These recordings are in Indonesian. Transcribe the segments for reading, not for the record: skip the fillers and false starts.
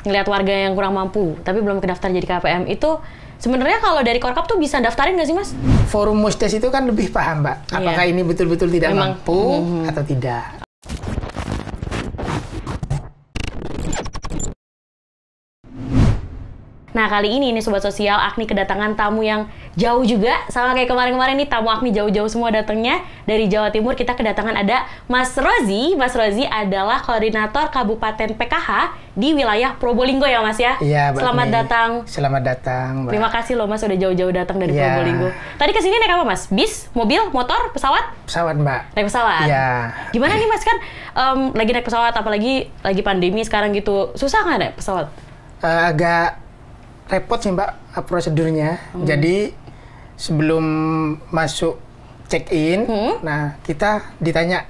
ngelihat warga yang kurang mampu, tapi belum kedaftar jadi KPM itu sebenarnya kalau dari Korkap tuh bisa daftarin nggak sih Mas? Forum Musdes itu kan lebih paham Mbak, apakah ini betul-betul tidak mampu atau tidak. Nah kali ini nih Sobat Sosial, Agni kedatangan tamu yang jauh juga. Sama kayak kemarin-kemarin nih, tamu Agni jauh-jauh semua datangnya. Dari Jawa Timur kita kedatangan ada Mas Rozi. Mas Rozi adalah koordinator Kabupaten PKH di wilayah Probolinggo ya Mas ya? Iya, Selamat datang. Selamat datang Mbak. Terima kasih loh Mas udah jauh-jauh datang dari Probolinggo. Tadi kesini naik apa Mas? Bis, mobil, motor, pesawat? Pesawat Mbak. Naik pesawat? Iya. Gimana nih Mas kan lagi naik pesawat, apalagi lagi pandemi sekarang gitu. Susah nggak naik pesawat? Agak repot sih Mbak prosedurnya. Jadi sebelum masuk check-in, nah kita ditanya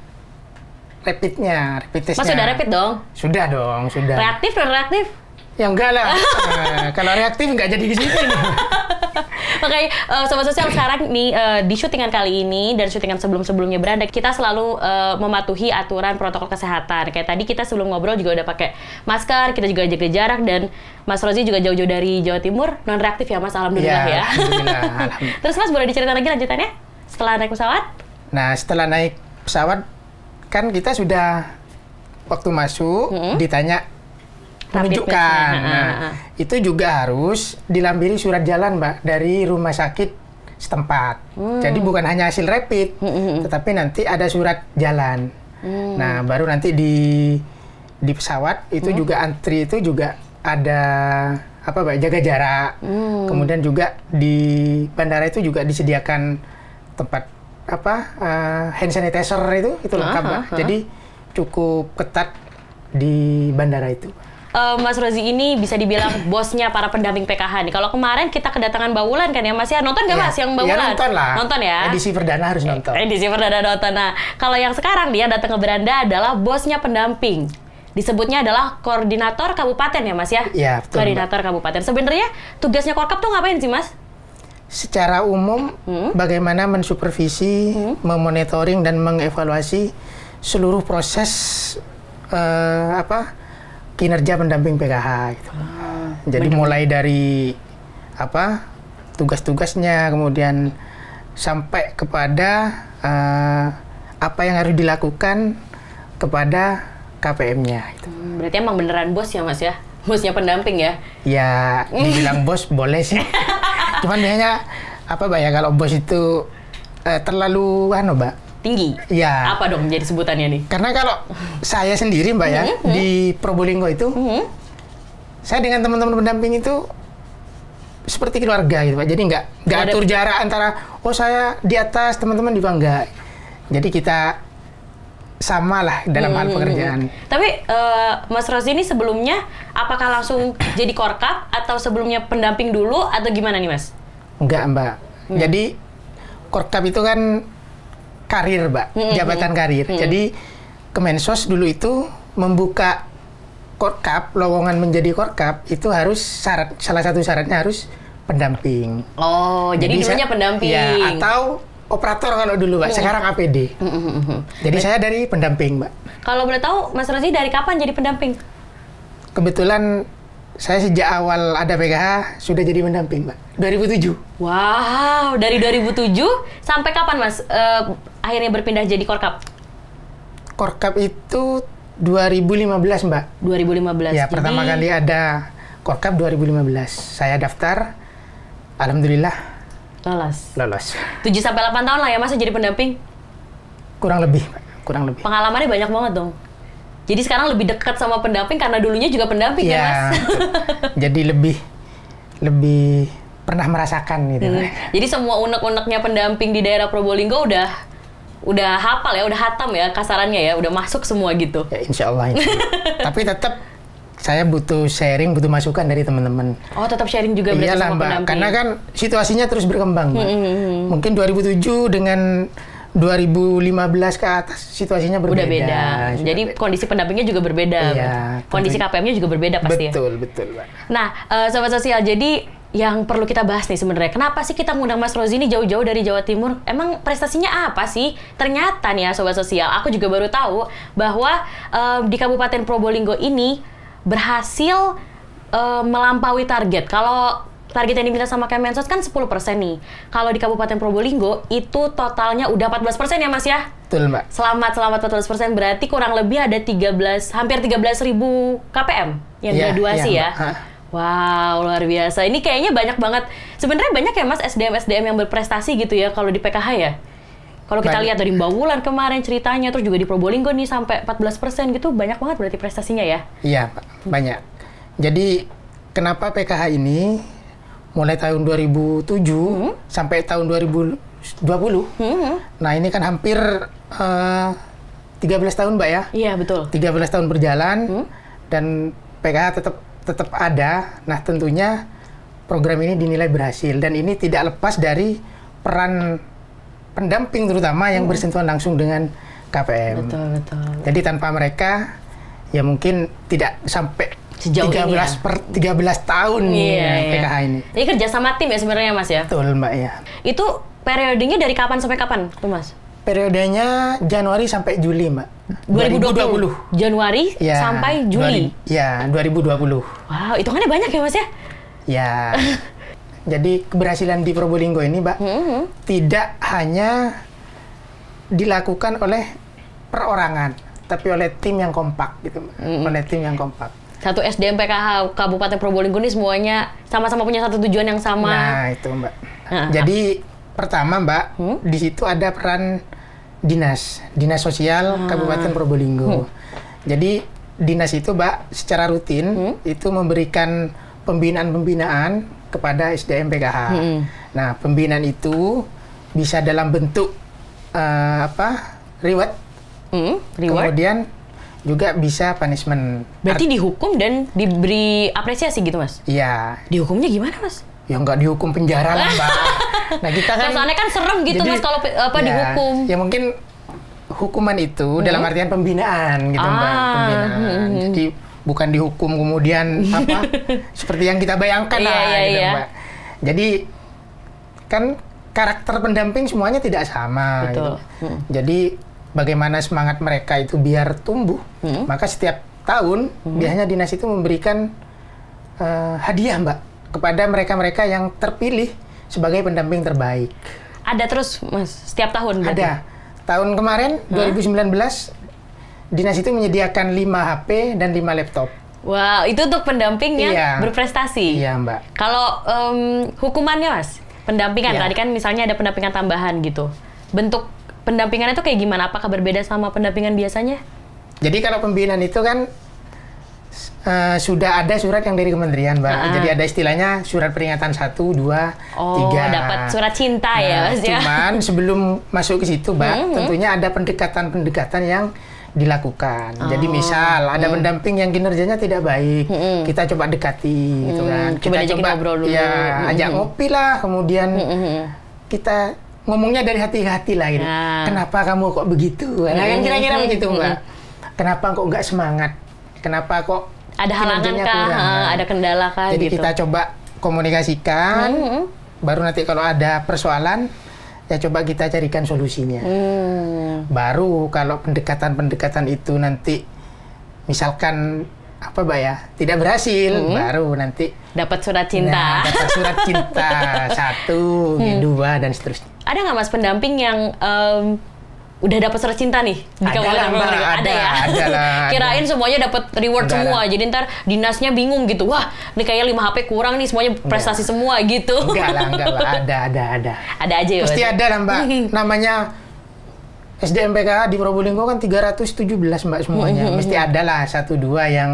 rapid testnya. Mas sudah rapid dong? Sudah dong, sudah. Reaktif dan reaktif? Ya enggak lah. Kalau reaktif nggak jadi di sini. Makanya Sobat Sosial sekarang nih di syutingan kali ini dan syutingan sebelum-sebelumnya berada, kita selalu mematuhi aturan protokol kesehatan. Kayak tadi kita sebelum ngobrol juga udah pakai masker, kita juga jaga jarak, dan Mas Rozi juga jauh-jauh dari Jawa Timur, non reaktif ya Mas, alhamdulillah ya. Alhamdulillah. Terus Mas boleh diceritain lagi lanjutannya setelah naik pesawat? Nah setelah naik pesawat kan kita sudah waktu masuk ditanya menunjukkan. Nah, itu juga harus dilampiri surat jalan, Mbak, dari rumah sakit setempat. Jadi bukan hanya hasil rapid, tetapi nanti ada surat jalan. Nah, baru nanti di pesawat itu juga antri itu juga ada apa, Mbak, jaga jarak. Kemudian juga di bandara itu juga disediakan tempat apa hand sanitizer itu lengkap, Mbak. Jadi cukup ketat di bandara itu. Mas Rozi ini bisa dibilang bosnya para pendamping PKH nih. Kalau kemarin kita kedatangan Bawulan kan ya Mas ya? Nonton nggak Mas yang Bawulan? Ya nonton lah. Nonton ya? Edisi perdana harus nonton. Edisi perdana nonton. Nah, kalau yang sekarang dia datang ke beranda adalah bosnya pendamping. Disebutnya adalah koordinator kabupaten ya Mas ya? Iya, betul. Koordinator kabupaten. Sebenarnya tugasnya Korkap tuh ngapain sih Mas? Secara umum, bagaimana mensupervisi, memonitoring, dan mengevaluasi seluruh proses kinerja pendamping PKH gitu. Jadi mulai dari apa tugas-tugasnya, kemudian sampai kepada apa yang harus dilakukan kepada KPM-nya. Gitu. Berarti emang beneran bos ya Mas ya? Bosnya pendamping ya? Ya, dibilang bos boleh sih. Cuman biasanya apa Mbak ya, kalau bos itu terlalu Mbak, tinggi? Ya. Apa dong jadi sebutannya nih? Karena kalau saya sendiri Mbak ya, di Probolinggo itu, saya dengan teman-teman pendamping itu seperti keluarga gitu Pak. Jadi nggak atur jarak antara, oh saya di atas, teman-teman di bawah, enggak. Jadi kita sama lah dalam hal pekerjaan. Tapi Mas Rozi ini sebelumnya apakah langsung jadi Korkap atau sebelumnya pendamping dulu atau gimana nih Mas? Enggak Mbak. Jadi Korkap itu kan karir, Mbak, jabatan karir. Jadi Kemensos dulu itu membuka Korkap, lowongan menjadi Korkap itu harus salah satu syaratnya harus pendamping. Oh, jadi dulunya pendamping. Ya, atau operator kalau dulu, Mbak. Sekarang APD. Jadi saya dari pendamping, Mbak. Kalau boleh tahu, Mas Rozi dari kapan jadi pendamping? Kebetulan saya sejak awal ada PKH sudah jadi pendamping, Mbak. 2007. Wow, dari 2007 sampai kapan Mas akhirnya berpindah jadi Korkap? Korkap itu 2015, Mbak. 2015. Ya, pertama kali ada Korkap 2015. Saya daftar, alhamdulillah lolos. 7 sampai 8 tahun lah ya Mas jadi pendamping? Kurang lebih, Mbak. Kurang lebih. Pengalamannya banyak banget dong. Jadi sekarang lebih dekat sama pendamping karena dulunya juga pendamping ya Mas? Jadi lebih pernah merasakan gitu. Jadi semua unek-uneknya pendamping di daerah Probolinggo udah hafal ya, udah hatam ya kasarannya ya, udah masuk semua gitu. Ya insya Allah. Tapi tetap saya butuh sharing, butuh masukan dari teman-teman. Oh, tetap sharing juga berarti sama pendamping. Karena kan situasinya terus berkembang, Mbak. Mungkin 2007 dengan 2015 ke atas situasinya berbeda. Udah beda. Jadi kondisi pendampingnya juga berbeda. Iya, kondisi KPM-nya juga berbeda pasti. Betul, Mbak. Nah, Sobat Sosial, jadi yang perlu kita bahas nih sebenarnya, kenapa sih kita ngundang Mas Rozi ini jauh-jauh dari Jawa Timur? Emang prestasinya apa sih? Ternyata nih ya Sobat Sosial, aku juga baru tahu bahwa di Kabupaten Probolinggo ini berhasil melampaui target. Kalau target yang diminta sama Kemensos kan 10% nih. Kalau di Kabupaten Probolinggo itu totalnya udah 14% ya Mas ya? Betul, Mbak. Selamat 14%, berarti kurang lebih ada hampir 13.000 KPM yang graduasi ya. Wow, luar biasa. Ini kayaknya banyak banget. Sebenarnya banyak ya Mas SDM yang berprestasi gitu ya kalau di PKH ya. Kalau kita lihat dari Mbak Wulan kemarin ceritanya, terus juga di Probolinggo nih sampai 14% gitu, banyak banget berarti prestasinya ya? Iya, Pak, banyak. Jadi kenapa PKH ini mulai tahun 2007 sampai tahun 2020. Nah, ini kan hampir 13 tahun, Mbak ya? Iya, betul. 13 tahun berjalan dan PKH tetap ada. Nah, tentunya program ini dinilai berhasil dan ini tidak lepas dari peran pendamping terutama yang bersentuhan langsung dengan KPM. Betul. Jadi tanpa mereka ya mungkin tidak sampai sejauh 13 tahun PKH ini. Jadi kerja sama tim ya sebenarnya Mas ya? Betul, Mbak ya. Itu periodenya dari kapan sampai kapan tuh Mas? Periodenya Januari sampai Juli, Mbak. 2020. Januari sampai Juli. 2020. Wow, hitungannya banyak ya Mas ya? Ya. Jadi keberhasilan di Probolinggo ini, Mbak, tidak hanya dilakukan oleh perorangan, tapi oleh tim yang kompak gitu, Mbak. Oleh tim yang kompak. Satu SDM PKH Kabupaten Probolinggo ini semuanya sama-sama punya satu tujuan yang sama. Nah, itu Mbak. Jadi pertama Mbak, di situ ada peran dinas sosial Kabupaten Probolinggo. Jadi dinas itu Mbak secara rutin itu memberikan pembinaan kepada SDM PKH. Nah, pembinaan itu bisa dalam bentuk reward. Kemudian juga bisa punishment. Berarti dihukum dan diberi apresiasi gitu, Mas? Iya. Dihukumnya gimana, Mas? Ya nggak dihukum penjara lah, Mbak. Nah, kita kan... Soalnya kan serem gitu, Mas, kalau dihukum. Ya mungkin hukuman itu dalam artian pembinaan gitu, Mbak. Pembinaan. Jadi bukan dihukum kemudian seperti yang kita bayangkan lah, gitu, Mbak. Jadi kan karakter pendamping semuanya tidak sama. Betul. Gitu. Jadi bagaimana semangat mereka itu biar tumbuh, maka setiap tahun biasanya dinas itu memberikan hadiah, Mbak, kepada mereka-mereka yang terpilih sebagai pendamping terbaik. Ada terus, Mas, setiap tahun? Berarti? Ada. Tahun kemarin, 2019, dinas itu menyediakan 5 HP dan 5 laptop. Wow, itu untuk pendamping yang berprestasi? Iya, Mbak. Kalau hukumannya, Mas, pendampingan, tadi kan misalnya ada pendampingan tambahan gitu. Bentuk pendampingannya itu kayak gimana? Apakah berbeda sama pendampingan biasanya? Jadi kalau pembinaan itu kan sudah ada surat yang dari kementerian, Mbak. Jadi ada istilahnya surat peringatan 1, 2, 3. Dapat surat cinta ya, Mas ya? Cuman sebelum masuk ke situ, Mbak, tentunya ada pendekatan-pendekatan yang dilakukan. Jadi misal ada pendamping yang kinerjanya tidak baik, kita coba dekati, gitu kan. Kita coba ngobrol dulu. Ya, ajak ngopi lah, kemudian kita ngomongnya dari hati ke hati lah gitu. Kenapa kamu kok begitu? Nah, kan kira-kira begitu, Mbak. Kenapa kok nggak semangat? Kenapa kok ada halangan kah? Ada kendala kah? Jadi gitu. kita coba komunikasikan. Baru nanti kalau ada persoalan, ya coba kita carikan solusinya. Baru kalau pendekatan-pendekatan itu nanti misalkan Mbak ya, tidak berhasil, baru nanti dapat surat cinta. Dapat surat cinta 1, 2 dan seterusnya. Ada nggak, Mas, pendamping yang udah dapat surat cinta nih di Kabupaten Probolinggo? Ada ya? Ada lah. Kirain semuanya dapat reward semua. Jadi ntar dinasnya bingung gitu. Wah, ini kayak 5 HP kurang nih, semuanya prestasi semua gitu. Enggak lah. Ada. Ada aja ya? Pasti ada lah, Mbak. Namanya SDM PKH di Probolinggo kan 317, Mbak, semuanya. Mesti ada lah 1-2 yang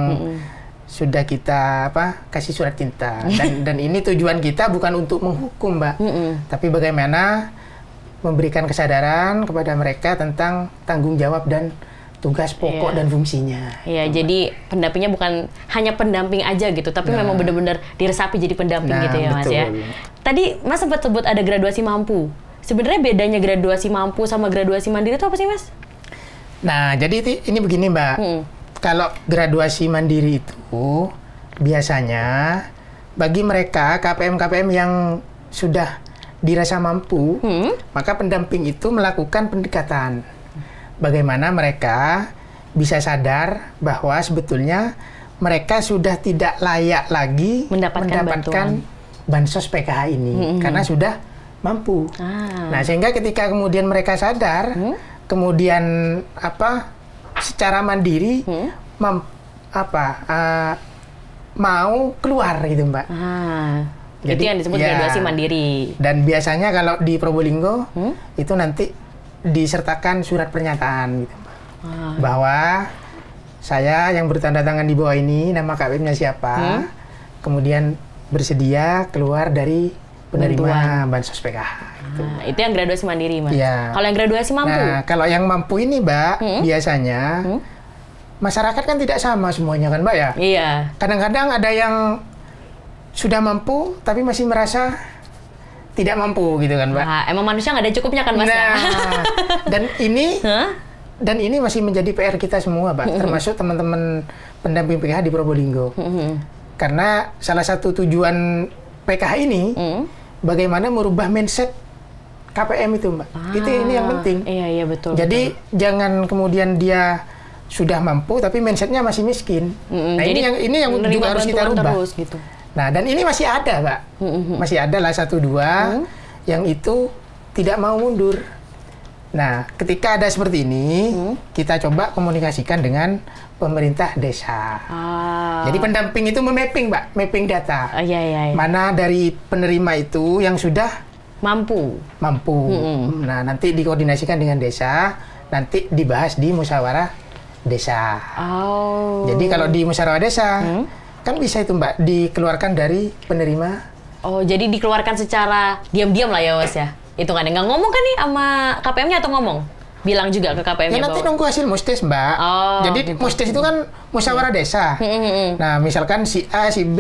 sudah kita kasih surat cinta. Dan ini tujuan kita bukan untuk menghukum, Mbak. Tapi bagaimana memberikan kesadaran kepada mereka tentang tanggung jawab dan tugas pokok dan fungsinya. Iya, jadi pendampingnya bukan hanya pendamping aja gitu, tapi memang benar-benar diresapi jadi pendamping gitu ya, Mas ya. Tadi Mas sempat sebut ada graduasi mampu. Sebenarnya bedanya graduasi mampu sama graduasi mandiri itu apa sih, Mas? Nah, jadi ini begini, Mbak. Kalau graduasi mandiri itu biasanya bagi mereka KPM-KPM yang sudah dirasa mampu, maka pendamping itu melakukan pendekatan. Bagaimana mereka bisa sadar bahwa sebetulnya mereka sudah tidak layak lagi mendapatkan bansos PKH ini karena sudah mampu. Nah, sehingga ketika kemudian mereka sadar, kemudian secara mandiri mau keluar gitu, Mbak. Jadi, itu yang disebut graduasi mandiri. Dan biasanya kalau di Probolinggo itu nanti disertakan surat pernyataan gitu, Mbak. Bahwa saya yang bertanda tangan di bawah ini, nama KPM-nya siapa, kemudian bersedia keluar dari penerima bansos PKH. Gitu. Itu yang graduasi mandiri, Mas. Ya. Kalau yang graduasi mampu? Nah, kalau yang mampu ini, Mbak, biasanya masyarakat kan tidak sama semuanya kan, Mbak ya? Iya. Kadang-kadang ada yang sudah mampu, tapi masih merasa tidak mampu gitu kan, Mbak. Emang manusia nggak ada cukupnya kan, Mas? Dan ini masih menjadi PR kita semua, Pak, termasuk teman-teman pendamping PKH di Probolinggo. Karena salah satu tujuan PKH ini bagaimana merubah mindset KPM itu, Mbak. Itu ini yang penting. Iya, betul. Jadi jangan kemudian dia sudah mampu tapi mindsetnya masih miskin. Nah, ini yang juga harus kita rubah. Terus, gitu. Nah, dan ini masih ada, Mbak. Masih ada lah 1-2 yang itu tidak mau mundur. Nah, ketika ada seperti ini, kita coba komunikasikan dengan pemerintah desa. Jadi pendamping itu memapping, Mbak, mapping data. Iya. Mana dari penerima itu yang sudah mampu. Nah, nanti dikoordinasikan dengan desa, nanti dibahas di musyawarah desa. Jadi kalau di musyawarah desa, kan bisa itu, Mbak, dikeluarkan dari penerima. Jadi dikeluarkan secara diam-diam lah ya, Mas ya? Itu kan nggak ngomong kan nih sama KPM-nya atau ngomong? Bilang juga ke KPM-nya. Ya nanti nunggu hasil mustes, Mbak. Jadi gitu. Mustes itu kan musyawarah desa. Nah, misalkan si A, si B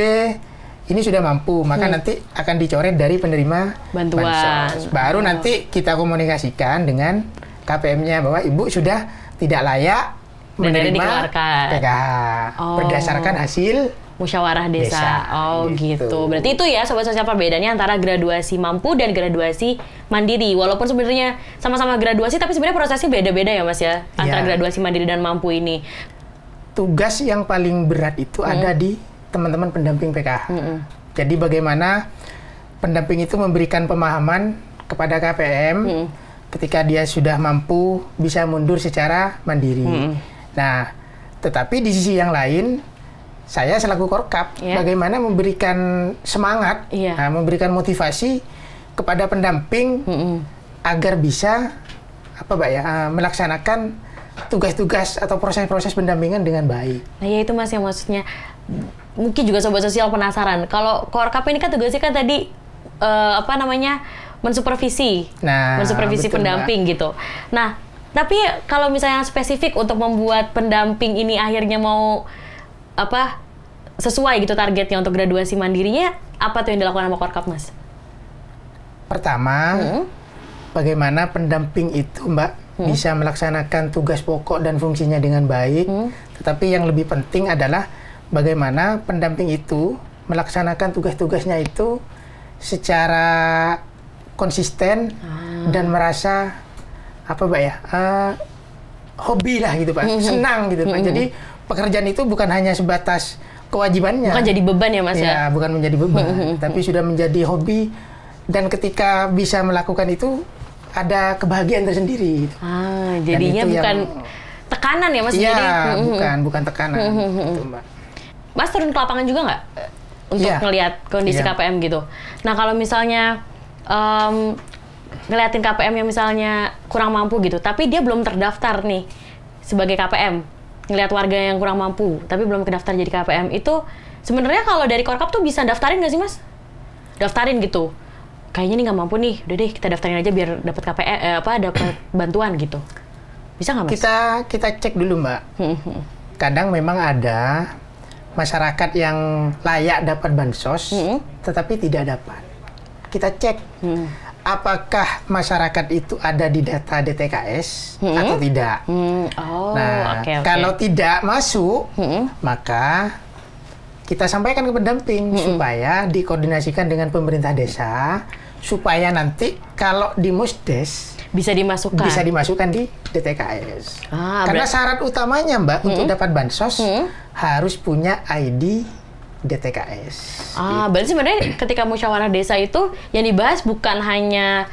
ini sudah mampu, maka nanti akan dicoret dari penerima bantuan. Bansos. Baru nanti kita komunikasikan dengan KPM-nya bahwa Ibu sudah tidak layak menerima PKH berdasarkan hasil musyawarah desa. Gitu. Berarti itu ya, Sobat Sosial, perbedaannya antara graduasi mampu dan graduasi mandiri. Walaupun sebenarnya sama-sama graduasi, tapi sebenarnya prosesnya beda-beda ya, Mas ya? Antara graduasi mandiri dan mampu ini. Tugas yang paling berat itu ada di teman-teman pendamping PKH. Jadi bagaimana pendamping itu memberikan pemahaman kepada KPM ketika dia sudah mampu bisa mundur secara mandiri. Nah, tetapi di sisi yang lain, saya selaku Korkap, bagaimana memberikan semangat, memberikan motivasi kepada pendamping agar bisa melaksanakan tugas-tugas atau proses-proses pendampingan dengan baik. Nah, ya itu, Mas, yang maksudnya mungkin juga Sobat Sosial penasaran. Kalau Korkap ini kan tugasnya kan tadi mensupervisi, mensupervisi pendamping, Mbak, gitu. Nah, tapi kalau misalnya spesifik untuk membuat pendamping ini akhirnya mau sesuai gitu targetnya untuk graduasi mandirinya, apa tuh yang dilakukan sama Korkap, Mas? Pertama, bagaimana pendamping itu, Mbak, bisa melaksanakan tugas pokok dan fungsinya dengan baik. Tetapi yang lebih penting adalah bagaimana pendamping itu melaksanakan tugas-tugasnya itu secara konsisten dan merasa hobi lah gitu, Pak, senang gitu, Pak. Jadi pekerjaan itu bukan hanya sebatas kewajibannya, bukan jadi beban ya, Mas ya? Bukan menjadi beban, tapi sudah menjadi hobi, dan ketika bisa melakukan itu ada kebahagiaan tersendiri gitu. Jadinya bukan tekanan ya, Mas? Iya, bukan tekanan gitu, Mbak. Mas turun ke lapangan juga nggak untuk ngelihat kondisi KPM gitu? Nah, kalau misalnya ngeliatin KPM yang misalnya kurang mampu gitu, tapi dia belum terdaftar nih sebagai KPM, ngeliat warga yang kurang mampu, tapi belum kedaftar jadi KPM, itu sebenarnya kalau dari Korkap tuh bisa daftarin nggak sih, Mas? Daftarin gitu. Kayaknya nih nggak mampu nih, udah deh kita daftarin aja biar dapat KPM, dapat bantuan gitu. Bisa nggak, Mas? Kita cek dulu, Mbak. Kadang memang ada masyarakat yang layak dapat bansos, tetapi tidak dapat. Kita cek. Apakah masyarakat itu ada di data DTKS atau tidak? Kalau tidak masuk, maka kita sampaikan ke pendamping supaya dikoordinasikan dengan pemerintah desa, supaya nanti kalau di musdes Bisa dimasukkan? Bisa dimasukkan di DTKS. Karena berarti... syarat utamanya Mbak untuk dapat bansos harus punya ID DTKS. Berarti sebenarnya ketika musyawarah desa itu yang dibahas bukan hanya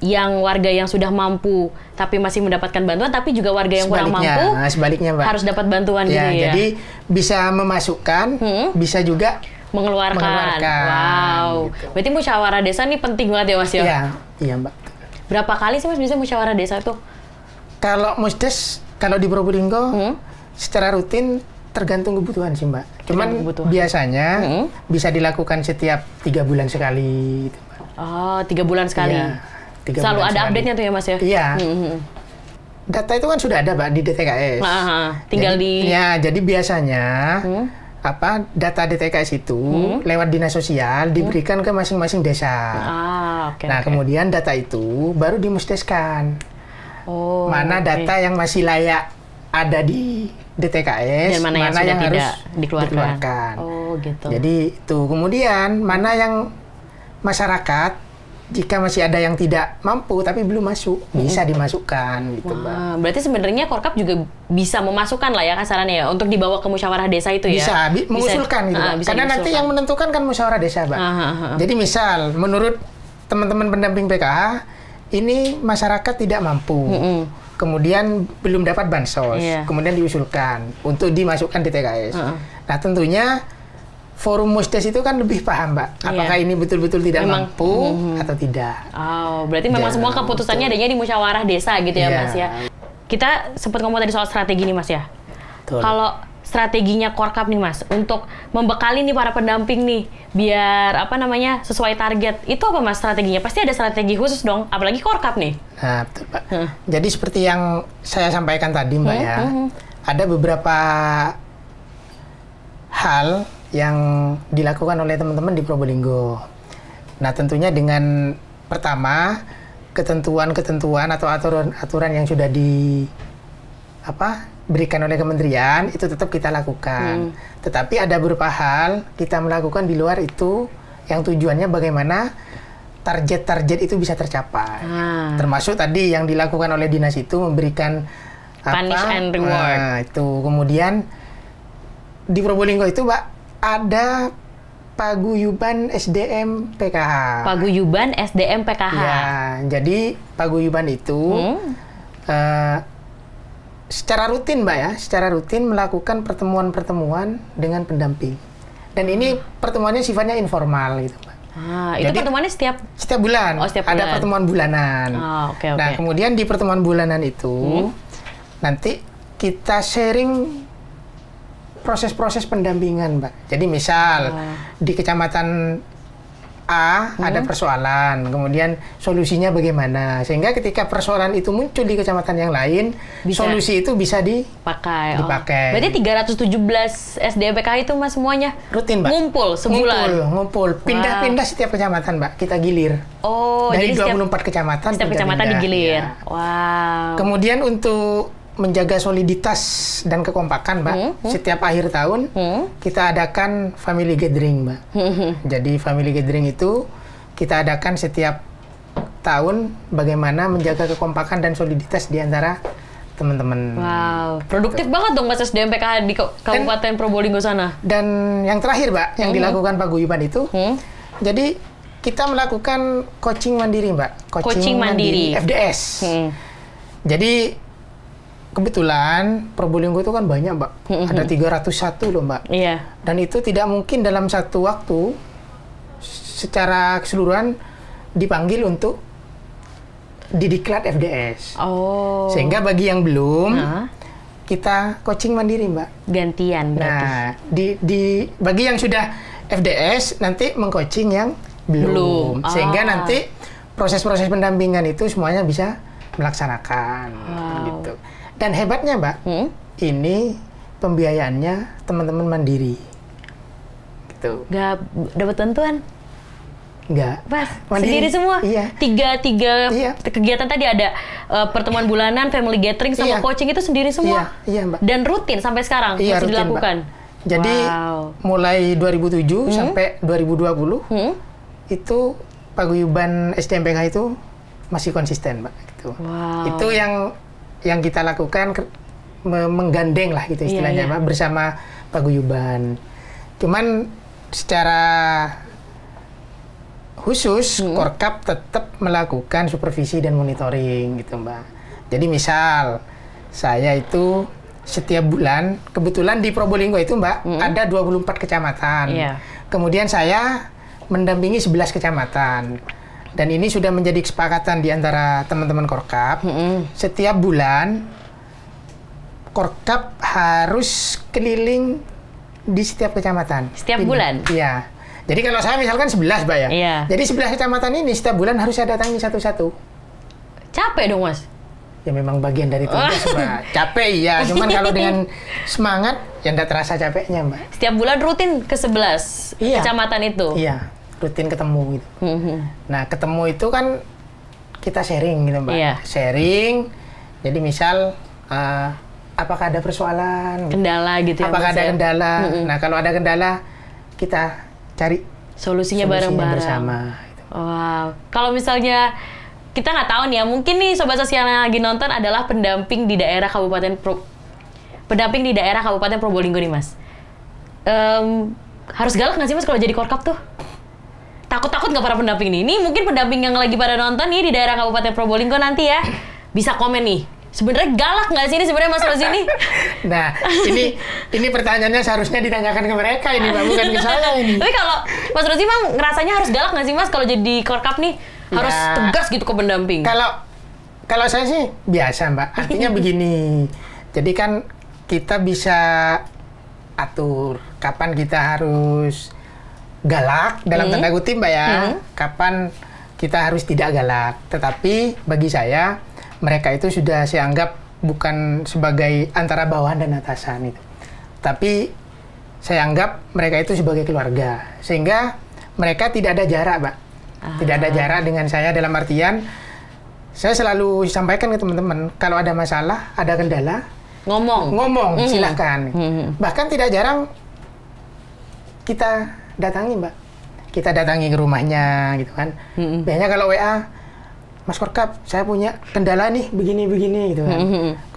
yang warga yang sudah mampu tapi masih mendapatkan bantuan, tapi juga warga yang kurang mampu sebaliknya, Mbak, harus dapat bantuan gitu ya. Jadi bisa memasukkan, bisa juga mengeluarkan. Wow. Gitu. Berarti musyawarah desa ini penting banget ya Mas ya? Iya Mbak. Berapa kali sih Mas bisa musyawarah desa itu? Kalau musdes, kalau di Probolinggo secara rutin tergantung kebutuhan sih Mbak. Cuman biasanya bisa dilakukan setiap 3 bulan sekali gitu, Mbak. 3 bulan sekali. Iya, selalu ada update-nya tuh ya Mas ya? Iya. Data itu kan sudah ada Mbak di DTKS. Tinggal jadi biasanya data DTKS itu lewat dinas sosial diberikan ke masing-masing desa. Kemudian data itu baru dimusdeskan. Mana data yang masih layak ada di DTKS, dan mana yang harus dikeluarkan. Gitu. Jadi itu kemudian mana yang masyarakat jika masih ada yang tidak mampu tapi belum masuk bisa dimasukkan gitu, Mbak. Berarti sebenarnya Korkap juga bisa memasukkan lah ya kasarannya ya untuk dibawa ke musyawarah desa itu ya. Bisa mengusulkan gitu, Mbak. Karena nanti yang menentukan kan musyawarah desa, Mbak. Jadi misal menurut teman-teman pendamping PKH ini masyarakat tidak mampu. Kemudian belum dapat bansos, kemudian diusulkan untuk dimasukkan di TKS. Nah tentunya forum musdes itu kan lebih paham, Mbak, apakah ini betul-betul tidak mampu atau tidak. Berarti memang semua keputusannya adanya di musyawarah desa gitu ya, Mas ya. Kita sempat ngomong tadi soal strategi nih, Mas ya. Kalau strateginya Korkap nih, Mas, untuk membekali nih para pendamping nih biar sesuai target. Itu apa Mas strateginya? Pasti ada strategi khusus dong, apalagi Korkap nih. Nah, betul, Pak. Jadi seperti yang saya sampaikan tadi, Mbak ya. Ada beberapa hal yang dilakukan oleh teman-teman di Probolinggo. Nah, tentunya dengan pertama ketentuan-ketentuan atau aturan yang sudah berikan oleh kementerian itu tetap kita lakukan. Tetapi ada beberapa hal kita melakukan di luar itu yang tujuannya bagaimana target-target itu bisa tercapai. Termasuk tadi yang dilakukan oleh dinas itu memberikan punish and reward. Itu kemudian di Probolinggo itu, Mbak, ada Paguyuban SDM PKH. Paguyuban SDM PKH. Ya, jadi Paguyuban itu secara rutin, Mbak ya, secara rutin melakukan pertemuan-pertemuan dengan pendamping. Dan ini pertemuannya sifatnya informal gitu, Mbak. Itu pertemuannya setiap bulan. Setiap bulan. Ada pertemuan bulanan. Nah, kemudian di pertemuan bulanan itu nanti kita sharing proses-proses pendampingan, Mbak. Jadi misal di kecamatan A ada persoalan, kemudian solusinya bagaimana, sehingga ketika persoalan itu muncul di kecamatan yang lain, solusi itu bisa dipakai. Berarti 317 SDPK itu Mas semuanya rutin, Mbak. Ngumpul sebulan. Ngumpul. Pindah-pindah setiap kecamatan, Mbak. Kita gilir. Dari jadi 24 kecamatan. Setiap kecamatan digilir. Ya. Kemudian untuk menjaga soliditas dan kekompakan, Mbak, setiap akhir tahun kita adakan family gathering, Mbak. Jadi family gathering itu kita adakan setiap tahun bagaimana menjaga kekompakan dan soliditas di antara teman-teman. Produktif banget dong Mas SDM PKH di Kabupaten Probolinggo sana. Dan yang terakhir, Mbak, yang dilakukan Paguyuban itu, jadi kita melakukan coaching mandiri, Mbak. Coaching mandiri FDS. Jadi kebetulan Probolinggo itu kan banyak, Mbak. Ada 301 loh, Mbak. Dan itu tidak mungkin dalam satu waktu secara keseluruhan dipanggil untuk didiklat FDS. Sehingga bagi yang belum, kita coaching mandiri, Mbak. Gantian berarti. Nah, bagi yang sudah FDS, nanti mengcoaching yang belum. Sehingga nanti proses-proses pendampingan itu semuanya bisa melaksanakan. Gitu. Dan hebatnya, Mbak, ini pembiayaannya teman-teman mandiri. Gitu. Nggak dapat bantuan? Nggak. Pas, sendiri semua? Iya. Tiga kegiatan tadi ada pertemuan bulanan, family gathering, sama coaching itu sendiri semua? Iya, Mbak. Dan rutin sampai sekarang masih rutin, dilakukan? Mbak. Jadi, mulai 2007 sampai 2020, itu Paguyuban SDMPK itu masih konsisten, Mbak. Gitu. Wow. Itu yang kita lakukan, menggandeng lah gitu istilahnya, Mbak, bersama paguyuban. Cuman secara khusus Korkap tetap melakukan supervisi dan monitoring gitu, Mbak. Jadi misal saya itu setiap bulan, kebetulan di Probolinggo itu, Mbak, ada 24 kecamatan. Kemudian saya mendampingi 11 kecamatan. Dan ini sudah menjadi kesepakatan di antara teman-teman Korkap. Setiap bulan Korkap harus keliling di setiap kecamatan. Setiap bulan? Iya. Jadi kalau saya misalkan 11, Mbak ya. Iya. Jadi 11 kecamatan ini setiap bulan harus saya datangi satu-satu. Capek dong, Mas? Ya memang bagian dari tugas, Mbak. Capek iya, cuman kalau dengan semangat ya enggak terasa capeknya, Mbak. Setiap bulan rutin ke 11 kecamatan itu? Iya, rutin ketemu gitu. Nah, ketemu itu kan kita sharing gitu, Mbak. Iya. Sharing, jadi misal apakah ada persoalan? Kendala gitu ya, apakah Mas, ada kendala? Nah, kalau ada kendala, kita cari solusinya bareng-bareng bersama. Gitu. Wow. Kalau misalnya kita nggak tahu nih ya, mungkin nih Sobat Sosial yang lagi nonton adalah pendamping di daerah Kabupaten Probolinggo nih, Mas. Harus galak nggak sih, Mas, kalau jadi Korkap tuh? Takut-takut nggak para pendamping nih? Ini mungkin pendamping yang lagi pada nonton nih di daerah Kabupaten Probolinggo nanti ya, bisa komen nih. Sebenarnya galak nggak sih ini sebenarnya, Mas Rozi ini? Nah, ini pertanyaannya seharusnya ditanyakan ke mereka ini, Mbak, bukan ke saya ini. Tapi kalau Mas Rozi emang ngerasanya harus galak nggak sih, Mas, kalau jadi Korkap nih? Harus tegas gitu ke pendamping? Kalau saya sih biasa, Mbak. Artinya begini, jadi kan kita bisa atur kapan kita harus galak, dalam tanda kutip, Mbak ya. Kapan kita harus tidak galak. Tetapi bagi saya, mereka itu sudah saya anggap bukan sebagai antara bawahan dan atasan itu. Tapi saya anggap mereka itu sebagai keluarga. Sehingga mereka tidak ada jarak, Mbak. Tidak ada jarak dengan saya, dalam artian saya selalu sampaikan ke teman-teman, kalau ada masalah, ada kendala, ngomong, silahkan. Bahkan tidak jarang kita datangi, Mbak. Kita datangi ke rumahnya gitu kan. Biasanya kalau WA, Mas Korkap, saya punya kendala nih, begini-begini gitu kan.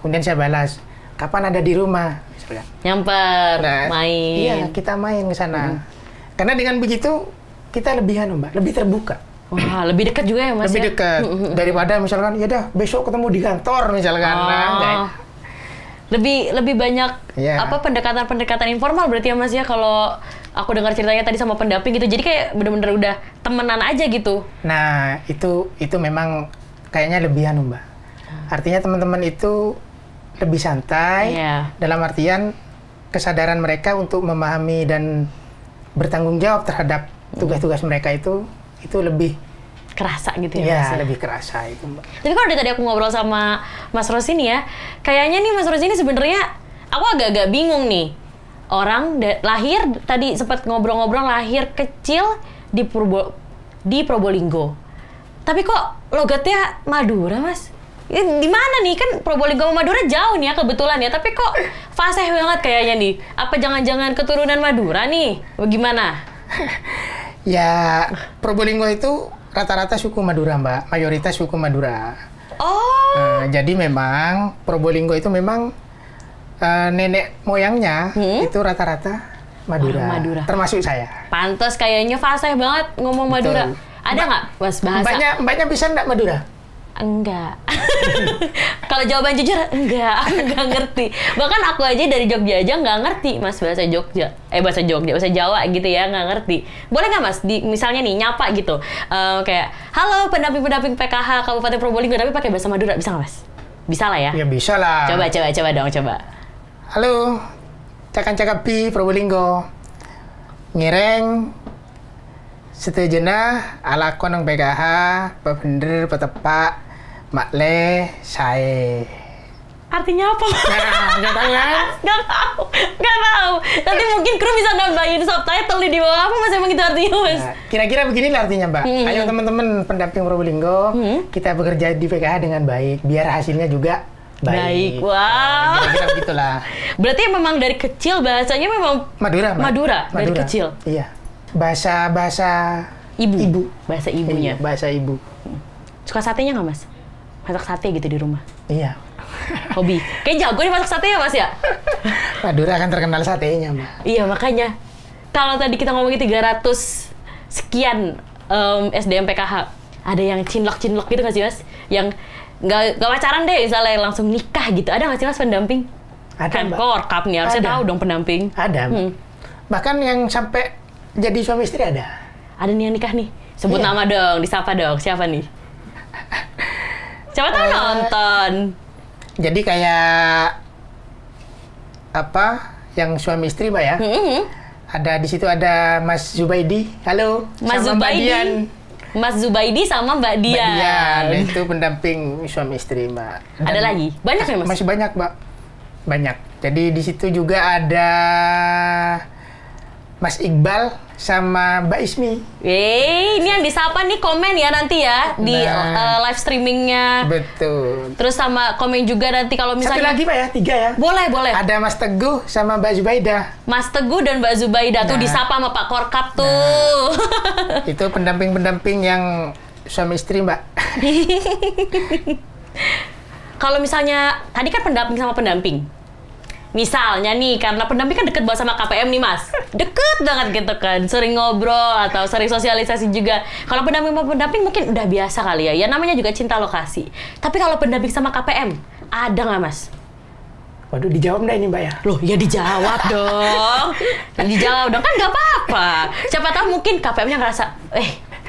Kemudian saya balas, kapan ada di rumah? Misalkan. Nyamper, main. Iya, kita main ke sana. Karena dengan begitu, kita lebih Mbak, lebih terbuka. Wah, lebih dekat juga ya, Mas? Lebih dekat. Daripada misalkan, ya dah besok ketemu di kantor misalkan. Lebih banyak pendekatan-pendekatan informal berarti ya, Mas ya, kalau aku dengar ceritanya tadi sama pendamping gitu. Jadi kayak bener-bener udah temenan aja gitu. Nah, itu memang kayaknya lebih Mbak. Artinya teman-teman itu lebih santai, dalam artian kesadaran mereka untuk memahami dan bertanggung jawab terhadap tugas-tugas mereka itu lebih kerasa gitu ya, Mas? Iya, lebih kerasa itu, Mbak. Tapi kalau dari tadi aku ngobrol sama Mas Rozi nih ya, kayaknya nih Mas Rozi ini sebenarnya aku agak-agak bingung nih. Orang lahir, tadi sempat ngobrol-ngobrol, lahir kecil di Probolinggo. Tapi kok logatnya Madura, Mas? Di mana nih? Kan Probolinggo sama Madura jauh nih ya kebetulan ya, tapi kok fasih banget kayaknya nih. Apa jangan-jangan keturunan Madura nih? Bagaimana? Ya, Probolinggo itu rata-rata suku Madura, Mbak. Mayoritas suku Madura. Jadi memang Probolinggo itu memang nenek moyangnya itu rata-rata Madura. Termasuk saya. Pantes kayaknya fasih banget ngomong Madura. Ada nggak, Mas, bahasa? Mbaknya bisa nggak Madura? Enggak. Kalau jawaban jujur, enggak. Aku nggak ngerti. Bahkan aku aja dari Jogja aja nggak ngerti, Mas, bahasa Jawa gitu ya, nggak ngerti. Boleh nggak, Mas, misalnya nih, nyapa gitu. Kayak, halo pendamping-pendamping PKH Kabupaten Probolinggo, tapi pakai bahasa Madura, bisa nggak, Mas? Bisa lah ya? Ya bisa lah. Coba dong. Halo, cakap-cakapi Probolinggo. Ngireng, setejena ala konong PKH, bener petepak, makle, sae. Artinya apa? Nah, nggak tahu kan? Nggak tahu. Nanti mungkin kru bisa nambahin subtitle di bawah, apa, Mas, emang itu artinya, Mas? Nah, kira-kira beginilah artinya, Mbak. Ayo teman-teman pendamping Probolinggo, kita bekerja di PKH dengan baik, biar hasilnya juga baik. Wow. Kira-kira begitulah. Berarti memang dari kecil bahasanya memang Madura, Mbak. Madura dari kecil. Iya. Bahasa ibu. Bahasa ibunya. Iya, bahasa ibu. Suka satenya nggak Mas? Masak sate gitu di rumah? Iya. Hobi. Kayak jago nih masak sate ya Mas ya? Madura kan terkenal satenya, Mbak. Iya, makanya. Kalau tadi kita ngomongin 300 sekian SDM PKH, ada yang cinlok-cinlok gitu nggak sih Mas? Yang nggak pacaran deh, misalnya langsung nikah gitu. Ada nggak sih Mas pendamping? Ada, kan Mbak. korkap nih, harusnya tahu dong pendamping. Ada. Bahkan yang sampai jadi suami istri ada. Ada nih yang nikah nih. Sebut nama dong, disapa dong. Siapa nih? Siapa tahu nonton. Jadi kayak apa yang suami istri Mbak ya? Ada di situ ada Mas Zubaidi. Halo. Mas sama Mbak Zubaidi. Dian. Mas Zubaidi sama Mbak Dian. Mbak Dian itu pendamping suami istri Mbak. Ada lagi? Banyak ya Mas? Masih banyak Mbak. Banyak. Jadi di situ juga ada Mas Iqbal sama Mbak Ismi. Ini yang disapa nih komen ya nanti ya di live streamingnya. Betul. Terus sama komen juga nanti kalau Satu misalnya. lagi Pak ya, 3 ya. Boleh, boleh. Ada Mas Teguh sama Mbak Zubaidah. Mas Teguh dan Mbak Zubaidah tuh disapa sama Pak Korkap tuh. Itu pendamping-pendamping yang suami istri Mbak. Kalau misalnya tadi kan pendamping sama pendamping. Misalnya nih, karena pendamping kan deket banget sama KPM nih Mas. Deket banget gitu kan. Sering ngobrol atau sering sosialisasi juga. Kalau pendamping sama pendamping mungkin udah biasa kali ya. Ya namanya juga cinta lokasi. Tapi kalau pendamping sama KPM, ada nggak Mas? Waduh, dijawab nggak ini Mbak ya? Loh, ya dijawab dong. Dijawab dong, kan nggak apa-apa. Siapa tahu mungkin KPM-nya ngerasa,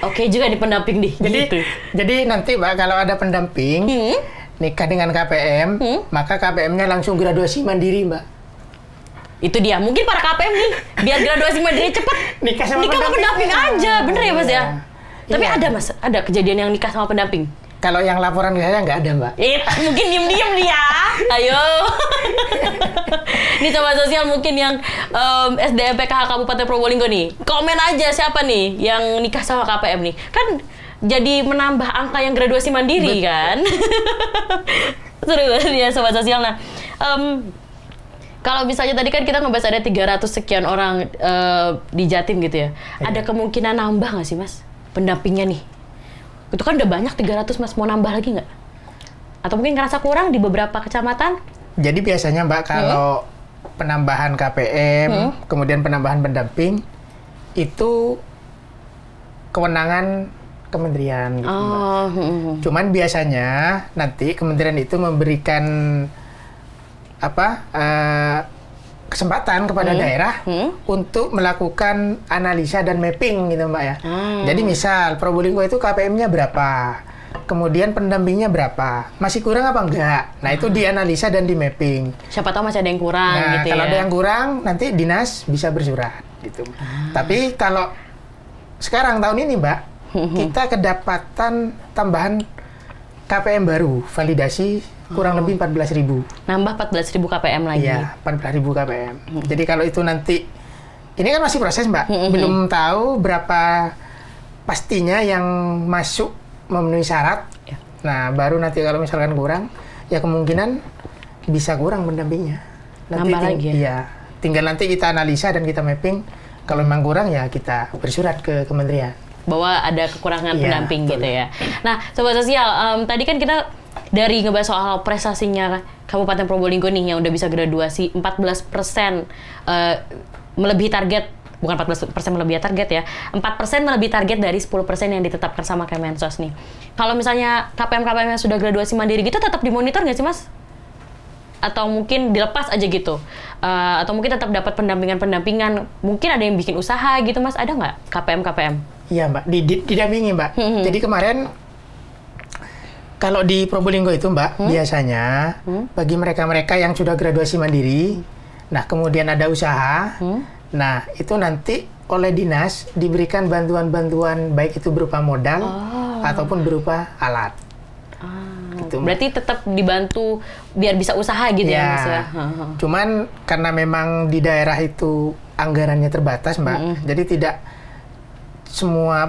oke juga nih pendamping nih. Jadi nanti Mbak kalau ada pendamping, nikah dengan KPM, maka KPM-nya langsung graduasi mandiri, Mbak. Itu dia. Mungkin para KPM nih, biar graduasi mandiri cepet, nikah sama pendamping aja. Bener ya, Mas ya? Tapi Iya. ada, Mas? Ada kejadian yang nikah sama pendamping? Kalau yang laporan ke saya nggak ada, Mbak. Mungkin diem-diem dia. Ayo. Nih Sobat Sosial mungkin yang SDM PKH Kabupaten Probolinggo nih. Komen aja siapa nih yang nikah sama KPM nih. Kan jadi menambah angka yang graduasi mandiri kan. Seru ya Sobat Sosial. Nah, kalau misalnya tadi kan kita ngebahas ada 300 sekian orang di Jatim gitu ya. Ada kemungkinan nambah nggak sih Mas pendampingnya nih? Itu kan udah banyak 300 Mas, mau nambah lagi nggak? Atau mungkin ngerasa kurang di beberapa kecamatan? Jadi biasanya Mbak kalau penambahan KPM, kemudian penambahan pendamping, itu kewenangan kementerian gitu, Mbak. Cuman biasanya nanti kementerian itu memberikan kesempatan kepada daerah untuk melakukan analisa dan mapping gitu Mbak ya. Jadi misal Probolinggo itu KPM-nya berapa, kemudian pendampingnya berapa, masih kurang apa enggak? Nah itu dianalisa dan di mapping. Siapa tahu masih ada yang kurang gitu Kalau ya. ada yang kurang nanti dinas bisa bersurat gitu. Tapi kalau sekarang tahun ini Mbak, kita kedapatan tambahan KPM baru validasi kurang lebih 14.000. Nambah 14.000 KPM lagi. Iya, 14.000 KPM. Jadi kalau itu nanti, ini kan masih proses Mbak, belum tahu berapa pastinya yang masuk memenuhi syarat. Nah, baru nanti kalau misalkan kurang, ya kemungkinan bisa kurang pendampingnya. Nanti nambah lagi ya? Iya, tinggal nanti kita analisa dan kita mapping. Kalau memang kurang ya kita bersurat ke kementerian. Bahwa ada kekurangan pendamping betul. gitu ya. Nah, Sobat Sosial, tadi kan kita dari ngebahas soal prestasinya Kabupaten Probolinggo nih yang udah bisa graduasi 14% melebihi target, bukan 14% melebihi target ya, 4% melebihi target dari 10% yang ditetapkan sama Kemensos nih. Kalau misalnya KPM-KPM yang sudah graduasi mandiri gitu tetap dimonitor nggak sih Mas? Atau mungkin dilepas aja gitu? Atau mungkin tetap dapat pendampingan-pendampingan? Mungkin ada yang bikin usaha gitu Mas, ada nggak KPM-KPM? Iya Mbak, didampingi Mbak. Jadi kemarin kalau di Probolinggo itu Mbak, biasanya bagi mereka-mereka yang sudah graduasi mandiri, nah kemudian ada usaha, nah itu nanti oleh dinas diberikan bantuan-bantuan baik itu berupa modal ataupun berupa alat. Gitu, berarti tetap dibantu biar bisa usaha gitu ya Mas ya? Cuman karena memang di daerah itu anggarannya terbatas Mbak, jadi tidak semua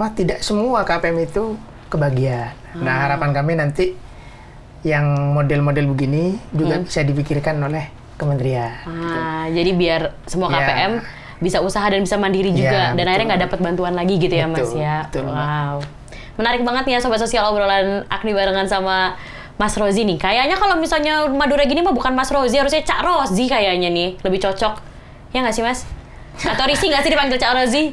KPM itu kebagian. Nah, harapan kami nanti yang model-model begini juga bisa dipikirkan oleh kementerian. Jadi biar semua KPM bisa usaha dan bisa mandiri juga, dan akhirnya nggak dapat bantuan lagi gitu ya Mas ya. Betul, wow. Menarik banget nih ya Sobat Sosial obrolan Agni barengan sama Mas Rozi nih. Kayaknya kalau misalnya Madura gini mah bukan Mas Rozi, harusnya Cak Rozi kayaknya nih. Lebih cocok. Ya nggak sih Mas? Atau risih nggak sih dipanggil Cak Rozi?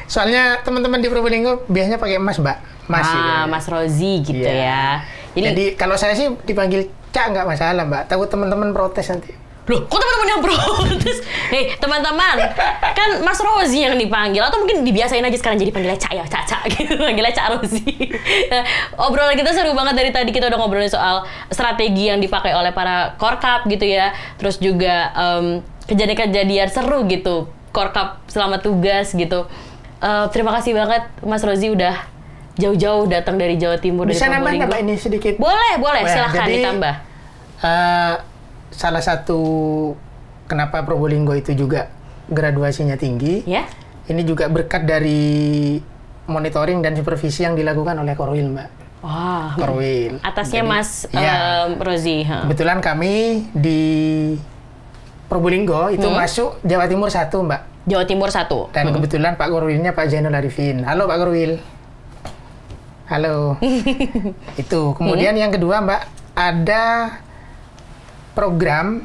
Soalnya teman-teman di Probolinggo biasanya pakai Mas, Mbak. Mas gitu. Mas Rozi gitu ya. Jadi kalau saya sih dipanggil Cak nggak masalah, Mbak. Takut teman-teman protes nanti. Loh, kok teman-teman yang protes? Hei, teman-teman, kan Mas Rozi yang dipanggil, atau mungkin dibiasain aja sekarang jadi panggilnya Cak ya, Cak gitu, panggilnya Cak Rozi. Obrolan kita seru banget dari tadi, kita udah ngobrolin soal strategi yang dipakai oleh para korkap gitu ya, terus juga kejadian-kejadian seru gitu, korkap selama tugas gitu. Terima kasih banget Mas Rozi udah jauh-jauh datang dari Jawa Timur. Bisa nambah ini sedikit? Boleh, silahkan ditambah. Salah satu kenapa Probolinggo itu juga graduasinya tinggi, ini juga berkat dari monitoring dan supervisi yang dilakukan oleh Korwil, Mbak. Wah, Korwil. Atasnya jadi, Mas Rozi. Kebetulan kami di Probolinggo itu masuk Jawa Timur 1, Mbak. Jawa Timur 1. Dan kebetulan Pak Korwilnya Pak Zainul Arifin. Halo Pak Korwil. Halo. Itu. Kemudian yang kedua, Mbak, ada program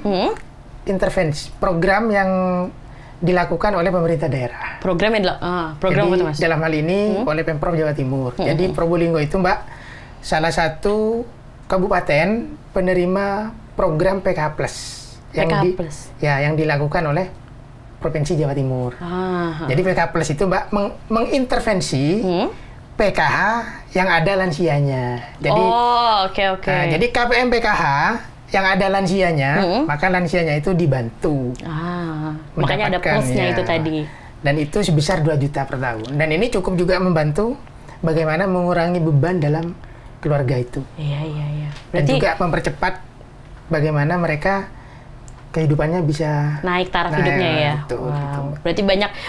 intervensi, program yang dilakukan oleh pemerintah daerah. Program yang program jadi, apa, Mas? dalam hal ini oleh Pemprov Jawa Timur. Jadi Probolinggo itu, Mbak, salah satu kabupaten penerima program PKH Plus yang dilakukan oleh Provinsi Jawa Timur. Jadi PKH Plus itu, Mbak, mengintervensi PKH yang ada lansianya. Jadi jadi KPM PKH yang ada lansianya, maka lansianya itu dibantu. Makanya ada plusnya itu tadi. Dan itu sebesar 2 juta per tahun. Dan ini cukup juga membantu bagaimana mengurangi beban dalam keluarga itu. Iya. Dan juga mempercepat bagaimana mereka kehidupannya bisa naik taraf hidupnya ya. Betul, gitu. Berarti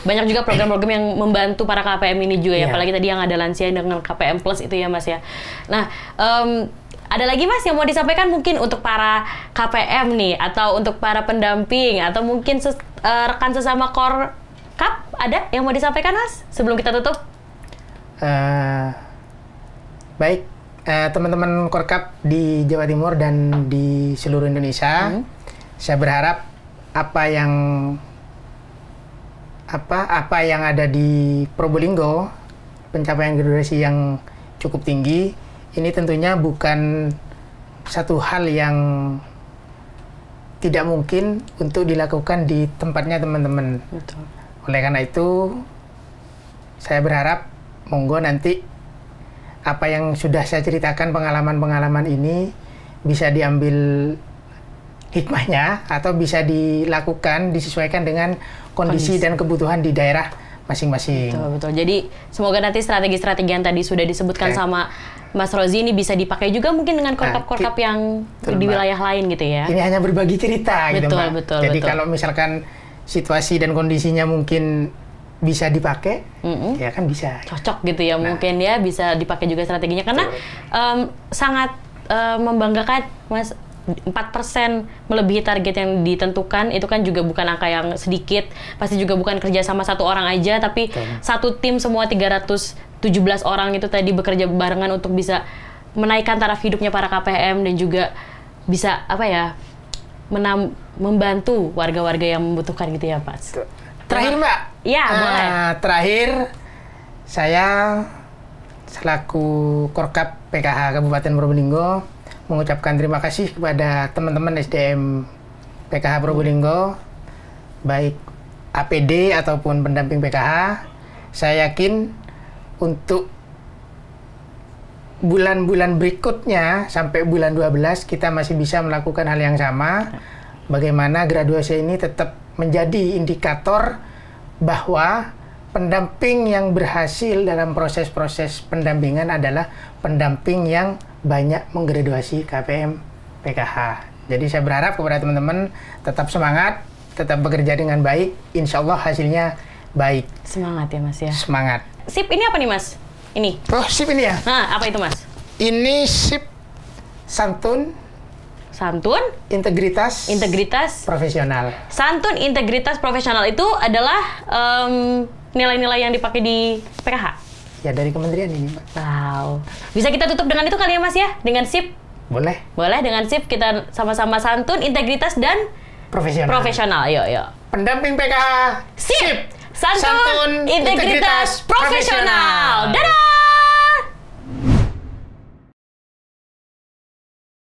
banyak juga program-program yang membantu para KPM ini juga ya. Apalagi tadi yang ada lansia dengan KPM Plus itu ya, Mas ya. Nah, ada lagi Mas yang mau disampaikan mungkin untuk para KPM nih, atau untuk para pendamping, atau mungkin rekan sesama korkap, ada yang mau disampaikan Mas sebelum kita tutup? Baik, teman-teman korkap di Jawa Timur dan di seluruh Indonesia, saya berharap apa yang ada di Probolinggo, pencapaian graduasi yang cukup tinggi, ini tentunya bukan satu hal yang tidak mungkin untuk dilakukan di tempatnya teman-teman. Oleh karena itu, saya berharap monggo nanti apa yang sudah saya ceritakan, pengalaman-pengalaman ini bisa diambil hikmahnya atau bisa dilakukan, disesuaikan dengan kondisi dan kebutuhan di daerah masing-masing. Betul. Jadi semoga nanti strategi-strategi yang tadi sudah disebutkan sama Mas Rozi ini bisa dipakai juga mungkin dengan korkap-korkap yang di wilayah lain gitu ya. Ini hanya berbagi cerita gitu, Mbak. Betul. Jadi kalau misalkan situasi dan kondisinya mungkin bisa dipakai, ya kan bisa. Cocok gitu ya, mungkin ya bisa dipakai juga strateginya. Karena sangat membanggakan, Mas. 4% melebihi target yang ditentukan, itu kan juga bukan angka yang sedikit. Pasti juga bukan kerja sama satu orang aja, tapi satu tim semua 317 orang itu tadi bekerja barengan untuk bisa menaikkan taraf hidupnya para KPM dan juga bisa membantu warga-warga yang membutuhkan gitu ya, Pak. Terakhir, Mbak. Ya, boleh. Terakhir, saya selaku Korkap PKH Kabupaten Probolinggo mengucapkan terima kasih kepada teman-teman SDM PKH Probolinggo, baik APD ataupun pendamping PKH. Saya yakin untuk bulan-bulan berikutnya sampai bulan 12 kita masih bisa melakukan hal yang sama. Bagaimana graduasi ini tetap menjadi indikator bahwa pendamping yang berhasil dalam proses-proses pendampingan adalah pendamping yang banyak menggraduasi KPM PKH. Jadi saya berharap kepada teman-teman tetap semangat, tetap bekerja dengan baik, insya Allah hasilnya baik. Semangat ya Mas ya. Semangat. Sip ini apa nih Mas? Ini. Oh sip ini ya? Nah apa itu Mas? Ini sip santun. Santun. Integritas. Integritas. Profesional. Santun, integritas, profesional itu adalah nilai-nilai yang dipakai di PKH. Ya dari kementerian ini, Mbak. Wow. Bisa kita tutup dengan itu kali ya, Mas ya? Dengan SIP? Boleh. Boleh, dengan SIP kita sama-sama santun, integritas, dan profesional. Yuk. Pendamping PKH, SIP! Santun, integritas, profesional.